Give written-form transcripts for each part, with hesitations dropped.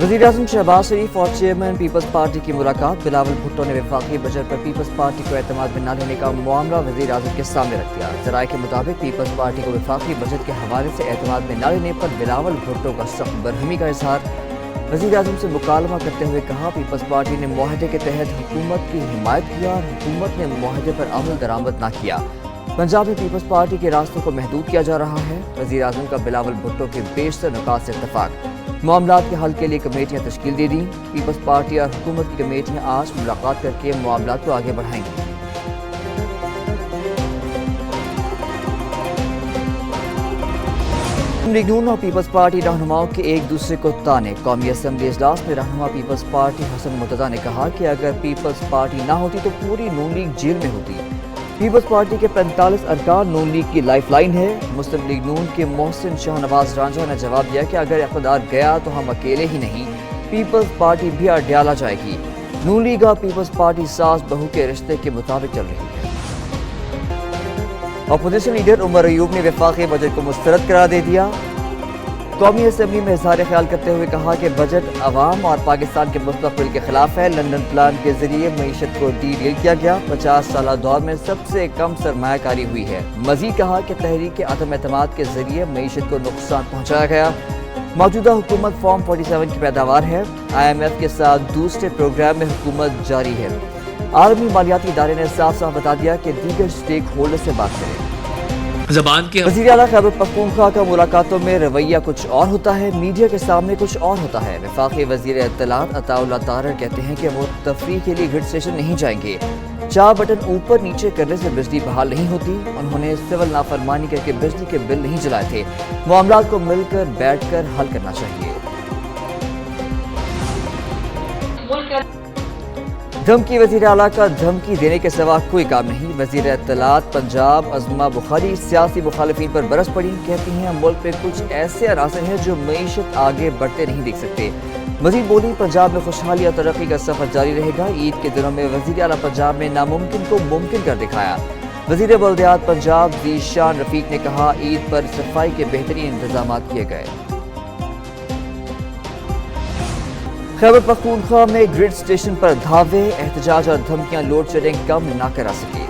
वज़ीर-ए-आज़म शहबाज शरीफ और chairman peoples party की मुलाकात। बिलावल भुट्टो ने वफाकी बजट पर पीपल्स पार्टी को एतमाद में न लेने का मामला वज़ीर-ए-आज़म के सामने रख दिया। ज़राए के मुताबिक पीपल्स पार्टी को वफाकी बजट के हवाले से एतमाद में न लेने पर बिलावल भुट्टो का सख्त बरहमी का इजहार। वज़ीर-ए-आज़म से मुकालमा करते हुए कहा, पीपल्स पार्टी ने मुआहदे के तहत हुकूमत की हिमायत किया और हुकूमत ने मुआहदे पर अमल दरामद न किया। पंजाब में पीपल्स पार्टी के रास्तों को महदूद किया जा रहा है। वज़ीर-ए-आज़म का बिलावल भुट्टो के बेशतर नुकात से इत्तफाक। मामलात के हल के लिए कमेटियां तश्कील दे दी। पीपल्स पार्टी और हुकूमत की कमेटियां आज मुलाकात करके मामलात को आगे बढ़ाएंगी। लीग नून और पीपल्स पार्टी रहनुमाओं के एक दूसरे को ताने। कौमी असम्बली इजलास में रहनुमा पीपल्स पार्टी हसन मुर्तज़ा ने कहा कि अगर पीपल्स पार्टी ना होती तो पूरी नून लीग जेल में होती। पीपल्स पार्टी के 45 अरकान नून लीग की लाइफ लाइन है। मुस्लिम लीग नून के मोहसिन शाहनवाज रांझा ने जवाब दिया कि अगर इक़्तिदार गया तो हम अकेले ही नहीं, पीपल्स पार्टी भी अडयाला जाएगी। नून लीग और पीपल्स पार्टी सास बहू के रिश्ते के मुताबिक चल रही है। अपोजिशन लीडर उमर अयूब ने वफाकी बजट को मुस्तरद करार दे दिया। कौमी असम्बली में इज़हार ख्याल करते हुए कहा कि बजट अवाम और पाकिस्तान के मुस्तक़बिल के खिलाफ है। लंदन प्लान के जरिए मईशत को डीरेल किया गया। 50 साल दौर में सबसे कम सरमायाकारी हुई है। मजीद कहा कि तहरीक अदम एतमाद के जरिए मईशत को नुकसान पहुँचाया गया। मौजूदा हुकूमत फॉर्म 47 की पैदावार है। IMF के साथ दूसरे प्रोग्राम में हुकूमत जारी है। आलमी मालियाती इदारे ने साफ साफ बता दिया कि दीगर स्टेक होल्डर से बात करें। ज़बान के वज़ीर आला खैबर पख्तूनख्वा का मुलाकातों में रवैया कुछ और होता है, मीडिया के सामने कुछ और होता है। वफाकी वज़ीर इत्तलात अताउल्लाह तारर कहते हैं कि वो तफरीह के लिए ग्रिड स्टेशन नहीं जाएंगे। 4 बटन ऊपर नीचे करने से बिजली बहाल नहीं होती। उन्होंने सिविल नाफरमानी करके बिजली के बिल नहीं जलाए थे। मामलात को मिलकर बैठकर हल करना चाहिए। धमकी वज़ीर आला का धमकी देने के सिवा कोई काम नहीं। वज़ीर इत्तलात पंजाब अज़मा बुखारी सियासी मुखालिफिन पर बरस पड़ी। कहती हैं मुल्क में कुछ ऐसे अनासर हैं जो मईशत आगे बढ़ते नहीं देख सकते। मजीद बोली, पंजाब में खुशहाली और तरक्की का सफर जारी रहेगा। ईद के दिनों में वज़ीर आला पंजाब में नामुमकिन को मुमकिन कर दिखाया। वज़ीर बल्दियात पंजाब ज़ीशान रफ़ीक ने कहा, ईद पर सफाई के बेहतरीन इंतजाम किए गए। खैबर पख्तूनख्वा में ग्रिड स्टेशन पर धावे, एहतजाज और धमकियां लोड शेडिंग कम न करा सके।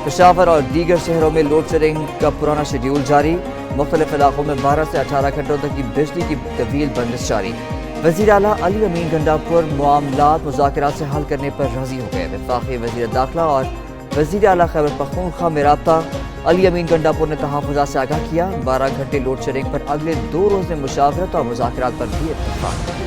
पेशावर और दीगर शहरों में लोड शेडिंग का पुराना शेड्यूल जारी। मुख्तलिफ इलाकों में 12 से 18 घंटों तक की बिजली की तवील बंदिश जारी। वज़ीर आला अली अमीन गंडापुर मामलात मुज़ाकरात से हल करने पर राजी हो गए। वफाकी वज़ीर दाखिला और वज़ीर आला खैबर पख्तूनख्वा में राब्ता अली अमीन गंडापुर ने तहफ़्फ़ुज़ात से आगाह किया। 12 घंटे लोड शेडिंग पर अगले 2 रोज़ में मुशावरत और मुज़ाकरात पर भी इत्तेफाक।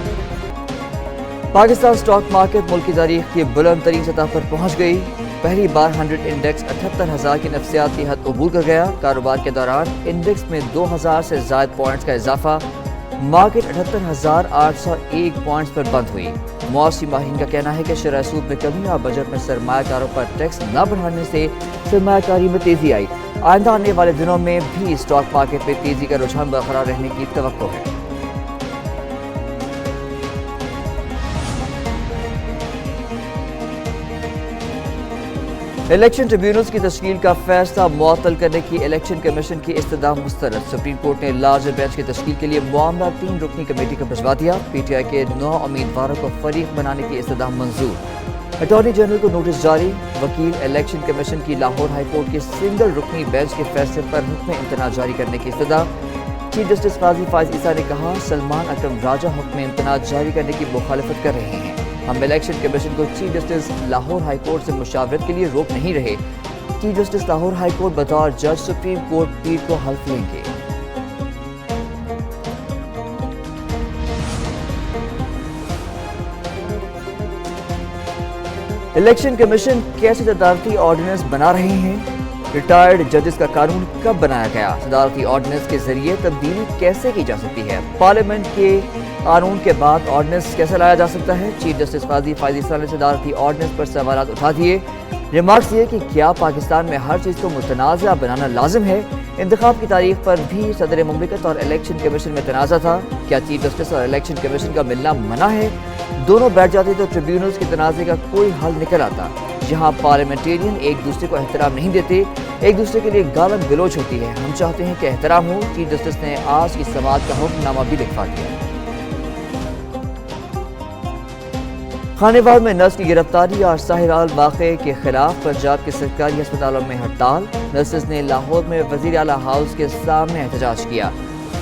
पाकिस्तान स्टॉक मार्केट मुल्क की तारीख की बुलंद तरीन सतह पर पहुंच गई। पहली बार 100 इंडेक्स 78,000 की नफसियाती हद अबूर कर गया। कारोबार के दौरान इंडेक्स में 2,000 से ज़ायद पॉइंट्स का इजाफा। मार्केट 78,801 पॉइंट्स पर बंद हुई। मौसमी माहिरीन का कहना है कि शरह सूद में कमी और बजट में सरमायाकारों पर टैक्स न बढ़ाने से सरमायाकारी में तेजी आई। आइंदा आने वाले दिनों में भी स्टॉक मार्केट में तेजी का रुझान बरकरार रहने की तवक्को है। इलेक्शन ट्रिब्यूनल्स की तश्कील का फैसला मुअत्तल करने की इलेक्शन कमीशन की इस्तदा मुस्तरद। सुप्रीम कोर्ट ने लार्जर बेंच की तश्कील के लिए मामला 3 रुकनी कमेटी को भिजवा दिया। PTI के 9 उम्मीदवारों को फरीक बनाने की इस्तदा मंजूर। अटॉर्नी जनरल को नोटिस जारी। वकील इलेक्शन कमीशन की लाहौर हाई कोर्ट के सिंगल रुकनी बेंच के फैसले पर हुक्म इम्तना जारी करने की इस्तदा। चीफ जस्टिस काजी फायज ईसा ने कहा, सलमान अकरम राजा हुक्म इम्तना जारी करने की मुखालिफत कर रहे हैं। हम इलेक्शन कमीशन को chief justice Lahore high court से मुशावरत के लिए रोक नहीं रहे। Chief justice Lahore high court बतौर जज सुप्रीम कोर्ट पीर को हल्फ लेंगे। इलेक्शन कमीशन कैसे सदारती ऑर्डिनेंस बना रहे हैं? रिटायर्ड जजेस का कानून कब बनाया गया? सदारती ऑर्डिनेंस के जरिए तब्दीली कैसे की जा सकती है? पार्लियामेंट के कानून के बाद ऑर्डिनेंस कैसे लाया जा सकता है? चीफ जस्टिस काजी फायज ईसा ने सदारती ऑर्डिनेंस पर सवालात उठा दिए। रिमार्क्स ये कि क्या पाकिस्तान में हर चीज़ को मुतनाज़ा बनाना लाजिम है? इंतखाब की तारीख पर भी सदर मुमलिकत और इलेक्शन कमीशन में तनाज़ा था। क्या चीफ जस्टिस और इलेक्शन कमीशन का मिलना मना है? दोनों बैठ जाते तो ट्रिब्यूनल्स के तनाज़े का कोई हल निकल आता। जहाँ पार्लियामेंटेरियन एक दूसरे को एहतराम नहीं देते, एक दूसरे के लिए गालत गलोच होती है। हम चाहते हैं कि एहतराम हो। चीफ जस्टिस ने आज की समाअत का हुक्मनामा भी लिखवा दिया। خانیوال میں نرس کی گرفتاری اور ساحرال واقعے کے خلاف پنجاب کے سرکاری ہسپتالوں میں ہڑتال۔ نرسز نے لاہور میں وزیر اعلیٰ ہاؤس کے سامنے احتجاج کیا۔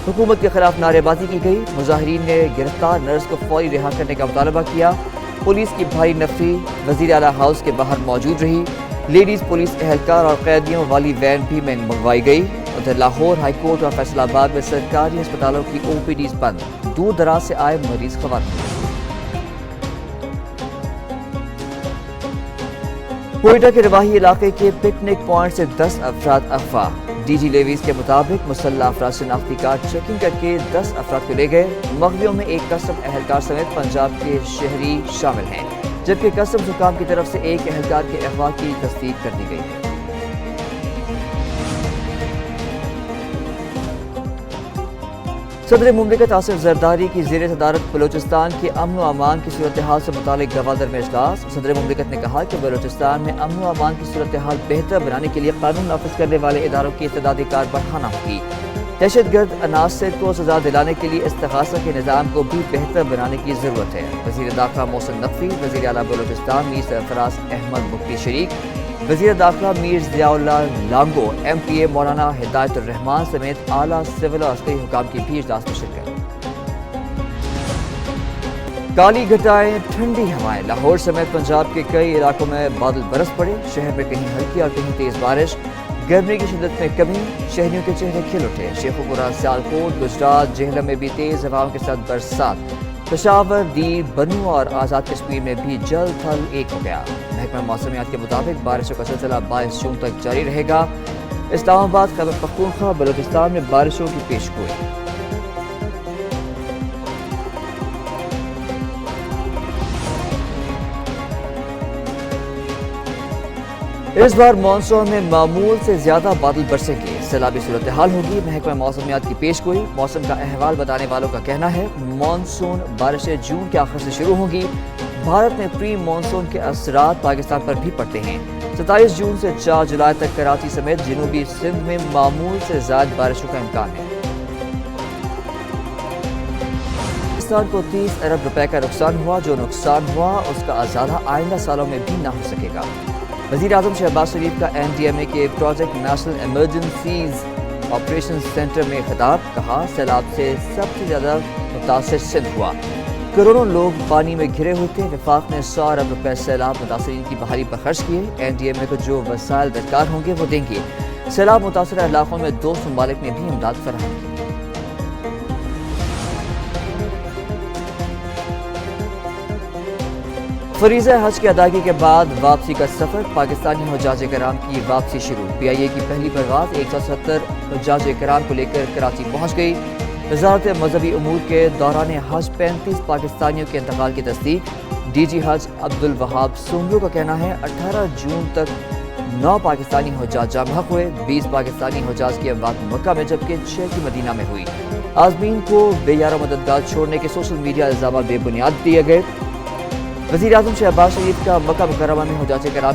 حکومت کے خلاف نعرے بازی کی گئی۔ مظاہرین نے گرفتار نرس کو فوری رہا کرنے کا مطالبہ کیا۔ پولیس کی بھاری نفری وزیر اعلیٰ ہاؤس کے باہر موجود رہی۔ لیڈیز پولیس اہلکار اور قیدیوں والی وین بھی منگوائی گئی۔ ادھر لاہور ہائی کورٹ اور فیصل آباد میں سرکاری ہسپتالوں کی OPDs بند، دور دراز سے آئے مریض خواتین۔ کوئٹہ کے رواحی علاقے کے پکنک پوائنٹ سے 10 افراد اغوا۔ DG لیویز کے مطابق مسلح افراد شناختی کارڈ چیکنگ کر کے 10 افراد کو لے گئے۔ مغویوں میں ایک کسٹم اہلکار سمیت پنجاب کے شہری شامل ہیں، جبکہ کسٹمز حکام کی طرف سے ایک اہلکار کے اغوا کی تصدیق کر دی گئی ہے۔ صدر مملکت آصف زرداری کی زیر صدارت بلوچستان کے امن و امان کی صورتحال سے متعلق گوادر میں اجلاس۔ صدر مملکت نے کہا کہ بلوچستان میں امن و امان کی صورتحال بہتر بنانے کے لیے قانون نافذ کرنے والے اداروں کی استعدادی کار بڑھانا ہوگی۔ دہشت گرد عناصر کو سزا دلانے کے لیے استغاثہ کے نظام کو بھی بہتر بنانے کی ضرورت ہے۔ وزیر داخلہ محسن نقوی، وزیر اعلیٰ بلوچستان میر سرفراز احمد مفتی شریک، وزیر داخلہ میر ضیاء اللہ لانگو، MPA مولانا ہدایت الرحمان سمیت اعلیٰ سول اور عسکری حکام کی بھی اجلاس میں شرکت۔ کالی گھٹائیں، ٹھنڈی ہوائیں، لاہور سمیت پنجاب کے کئی علاقوں میں بادل برس پڑے۔ شہر میں کہیں ہلکی اور کہیں تیز بارش، گرمی کی شدت میں کمی، شہریوں کے چہرے کھل اٹھے۔ شیخوپورہ، سیالکوٹ، گجرات، جہلم میں بھی تیز ہواؤں کے ساتھ برسات۔ پشاور، دیر، بنو اور آزاد کشمیر میں بھی جل تھل ایک ہو گیا۔ محکمہ موسمیات کے مطابق بارشوں کا سلسلہ 22 جون تک جاری رہے گا۔ اسلام آباد، خیبر پختونخوا، بلوچستان میں بارشوں کی پیشگوئی۔ اس بار مانسون میں معمول سے زیادہ بادل برسیں گے، سیلابی صورتحال ہوگی۔ محکمہ موسمیات کی پیشگوئی۔ موسم کا احوال بتانے والوں کا کہنا ہے مانسون بارشیں جون کے آخر سے شروع ہوں گی۔ بھارت میں پری مانسون کے اثرات پاکستان پر بھی پڑتے ہیں۔ 27 جون سے 4 جولائی تک کراچی سمیت جنوبی سندھ میں معمول سے زائد بارشوں کا امکان ہے۔ پاکستان کو 30 ارب روپے کا نقصان ہوا۔ جو نقصان ہوا اس کا ازالہ آئندہ سالوں میں بھی نہ ہو سکے گا۔ وزیر اعظم شہباز شریف کا NDMA کے project national emergencies operation centre میں خطاب، کہا سیلاب سے سب سے زیادہ متاثر سندھ ہوا، کروڑوں لوگ پانی میں گھرے ہوئے تھے۔ وفاق نے 100 ارب روپے سیلاب متاثرین کی بحالی پر خرچ کیے۔ NDMA کو جو وسائل درکار ہوں گے وہ دیں گے۔ سیلاب متاثرہ علاقوں میں 2 ممالک نے بھی امداد فراہم کی۔ فریضہ حج کی ادائیگی کے بعد واپسی کا سفر، پاکستانی حجاج کرام کی واپسی شروع۔ PIA کی پہلی پرواز 170 حجاج کرام کو لے کر کراچی پہنچ گئی۔ وزارت مذہبی امور کے دوران حج 35 پاکستانیوں کے انتقال کی تصدیق۔ DG حج عبدالوہاب سومرو کا کہنا ہے 18 جون تک 9 پاکستانی حجاج جاں بحق ہوئے۔ 20 پاکستانی حجاج کی اموات مکہ میں جبکہ 6 کی مدینہ میں ہوئی۔ عازمین کو بے یار و مددگار چھوڑنے کے سوشل میڈیا الزامات بے بنیاد دیے گئے۔ وزیر اعظم شہباز شریف کا مکہ مکرمہ میں حجاج کرام